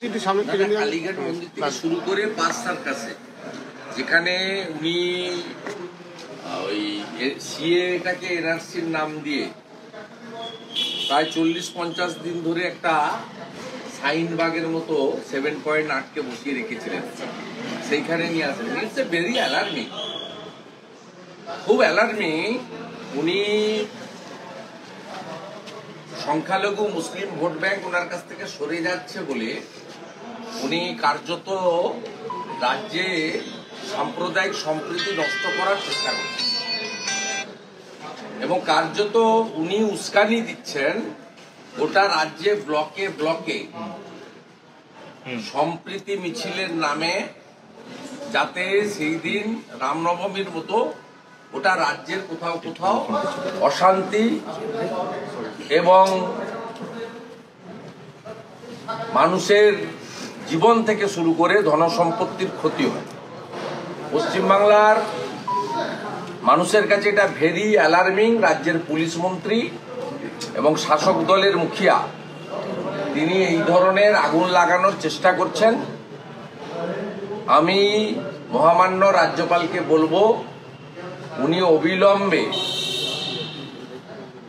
কালীঘাট মন্দির থেকে শুরু করে পার্ক সার্কাসে, যেখানে উনি ওই সিএটাকে এনআরসির নাম দিয়ে প্রায় 40-50 দিন ধরে একটা সাইনবাগের মতো 7 পয়েন্ট আটকে বসিয়ে রেখেছিলেন, সেইখানে নিয়ে আসেন। ইটস এ ভেরি অ্যালার্মিং, খুব অ্যালার্মিং। উনি সংখ্যালঘু মুসলিম ভোট ব্যাংক ওনার কাছ থেকে সরে যাচ্ছে বলে উনি কার্যত রাজ্যে সাম্প্রদায়িক সম্প্রীতি নষ্ট করার চেষ্টা করছেন এবং কার্যত উনি উস্কানি দিচ্ছেন গোটা রাজ্যে ব্লকে ব্লকে সম্প্রীতি মিছিলের নামে, যাতে সেই দিন রামনবমীর মতো গোটা রাজ্যের কোথাও কোথাও অশান্তি এবং মানুষের জীবন থেকে শুরু করে ধনসম্পত্তির ক্ষতি হয়। পশ্চিমবাংলার মানুষের কাছে এটা ভেরি অ্যালার্মিং। রাজ্যের পুলিশ মন্ত্রী এবং শাসক দলের মুখিয়া তিনি এই ধরনের আগুন লাগানোর চেষ্টা করছেন। আমি মহামান্য রাজ্যপালকে বলবো উনি অবিলম্বে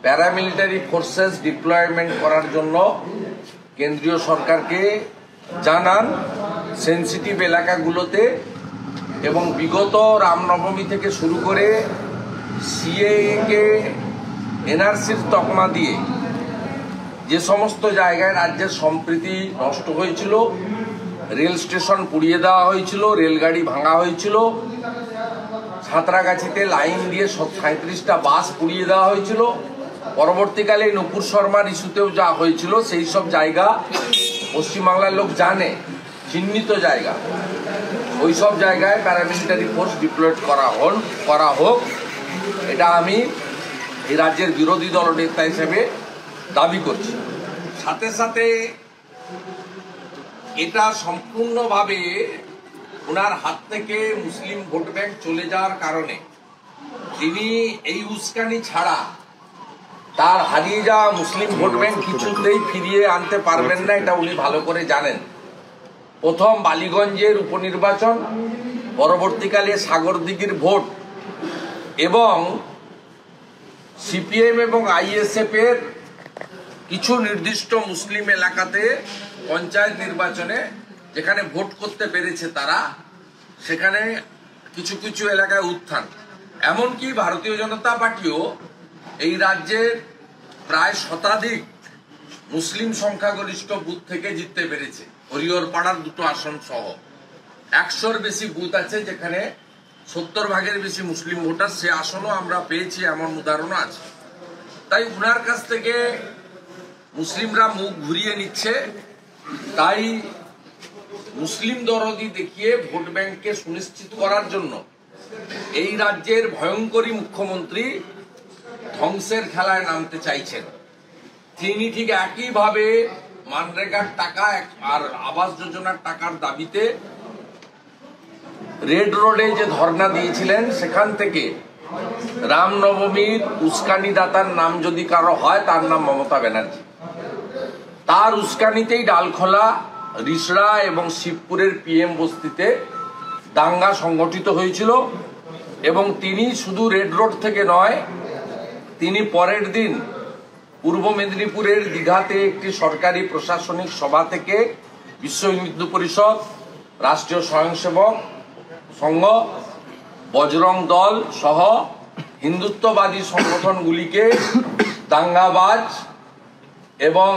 প্যারামিলিটারি ফোর্সেস ডিপ্লয়মেন্ট করার জন্য কেন্দ্রীয় সরকারকে জানান সেন্সিটিভ এলাকাগুলোতে, এবং বিগত রামনবমী থেকে শুরু করে সিএএকে এনআরসির তকমা দিয়ে যে সমস্ত জায়গায় রাজ্যের সম্প্রীতি নষ্ট হয়েছিল, রেল স্টেশন পুড়িয়ে দেওয়া হয়েছিল, রেলগাড়ি ভাঙা হয়েছিল, সাঁতরাগাছিতে লাইন দিয়ে 37টা বাস পুড়িয়ে দেওয়া হয়েছিল, পরবর্তীকালে নুপুর শর্মার ইস্যুতেও যা হয়েছিল, সেই সব জায়গা পশ্চিমবাংলার লোক জানে, চিহ্নিত জায়গা। ওই সব জায়গায় প্যারামিলিটারি ফোর্স ডিপ্লয়েড করা হোক, এটা আমি এই রাজ্যের বিরোধী দলনেতা হিসেবে দাবি করছি। সাথে সাথে এটা সম্পূর্ণভাবে ওনার হাত থেকে মুসলিম ভোট ব্যাংক চলে যাওয়ার কারণে তিনি এই উস্কানি ছাড়া তার হারিয়ে যাওয়া মুসলিম ভোট ব্যাংক কিছুতেই ফিরিয়ে আনতে পারবেন না, এটা উনি ভালো করে জানেন। প্রথম বালিগঞ্জের উপনির্বাচন, পরবর্তীকালে সাগরদিঘির ভোট এবং সিপিএম এবং আইএসএফ এর কিছু নির্দিষ্ট মুসলিম এলাকাতে পঞ্চায়েত নির্বাচনে যেখানে ভোট করতে পেরেছে তারা, সেখানে কিছু কিছু এলাকায় উত্থান। এমনকি ভারতীয় জনতা পার্টিও এই রাজ্যের প্রায় শতাধিক মুসলিম সংখ্যাগরিষ্ঠ বুথ থেকে জিততে পেরেছে। হরিহরপাড়ার 2টো আসন সহ 100-র বেশি বুথ আছে যেখানে 70 ভাগের বেশি মুসলিম ভোটার, সে আসনও আমরা পেয়েছি, এমন উদাহরণও আছে। তাই উনার কাছ থেকে মুসলিমরা মুখ ঘুরিয়ে নিচ্ছে, তাই মুসলিম দরদি দেখিয়ে ভোট ব্যাংককে সুনিশ্চিত করার জন্য এই রাজ্যের ভয়ঙ্করী মুখ্যমন্ত্রী ধ্বংসের খেলায় নামতে চাইছেন। তিনি ঠিক একইভাবে মানরেগার টাকা আর আবাস যোজনার টাকার দাবিতে রেড রোডে যে ধর্ণা দিয়েছিলেন, সেখান থেকে রামনবমীর উস্কানিদাতার নাম যদি কারো হয়, তার নাম মমতা ব্যানার্জি। তার উস্কানিতেই ডালখোলা, রিসড়া এবং শিবপুরের পিএম বস্তিতে দাঙ্গা সংগঠিত হয়েছিল এবং তিনি শুধু রেড রোড থেকে নয়, তিনি পরের দিন পূর্ব মেদিনীপুরের দীঘাতে একটি সরকারি প্রশাসনিক সভা থেকে বিশ্ব হিন্দু পরিষদ, রাষ্ট্রীয় স্বয়ংসেবক সংঘ, বজরং দল সহ হিন্দুত্ববাদী সংগঠনগুলিকে দাঙ্গাবাজ, এবং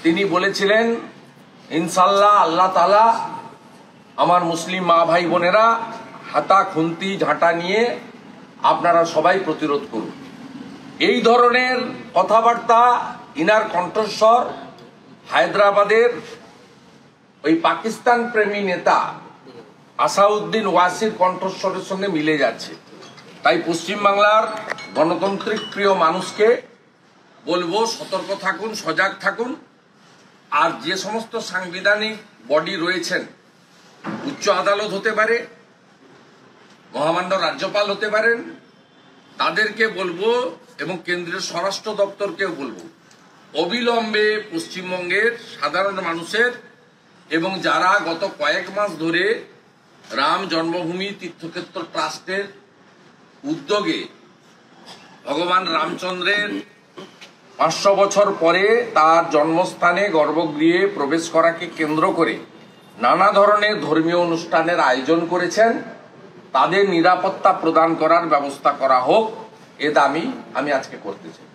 তিনি বলেছিলেন ইনশাল্লাহ আল্লাহ তাআলা আমার মুসলিম মা ভাই বোনেরা হাতা খুন্তি ঝাঁটা নিয়ে আপনারা সবাই প্রতিরোধ করুন। এই ধরনের কথাবার্তা, ইনার কণ্ঠস্বর হায়দ্রাবাদের ওই পাকিস্তান প্রেমী নেতা আসাউদ্দিন ওয়াসির কণ্ঠস্বরের সঙ্গে মিলে যাচ্ছে। তাই পশ্চিমবাংলার গণতান্ত্রিক প্রিয় মানুষকে বলবো, সতর্ক থাকুন, সজাগ থাকুন। আর যে সমস্ত সাংবিধানিক বডি রয়েছেন, উচ্চ আদালত হতে পারে, মহামান্য রাজ্যপাল হতে পারেন, তাদেরকে বলবো এবং কেন্দ্রীয় স্বরাষ্ট্র দপ্তরকেও বলবো অবিলম্বে পশ্চিমবঙ্গের সাধারণ মানুষের এবং যারা গত কয়েক মাস ধরে রাম জন্মভূমি তীর্থক্ষেত্র ট্রাস্টের উদ্যোগে ভগবান রামচন্দ্রের 500 বছর পরে তার জন্মস্থানে গর্ভগৃহে প্রবেশ করাকে কেন্দ্র করে নানা ধরনের ধর্মীয় অনুষ্ঠানের আয়োজন করেছেন, তাদের নিরাপত্তা প্রদান করার ব্যবস্থা করা হোক, এ দাবি আমি আজকে করতে চাই।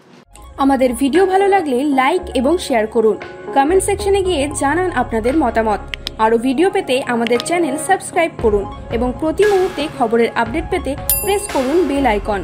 আমাদের ভিডিও ভালো লাগলে লাইক এবং শেয়ার করুন। কমেন্ট সেকশনে গিয়ে জানান আপনাদের মতামত। আরও ভিডিও পেতে আমাদের চ্যানেল সাবস্ক্রাইব করুন এবং প্রতি মুহূর্তে খবরের আপডেট পেতে প্রেস করুন বেল আইকন।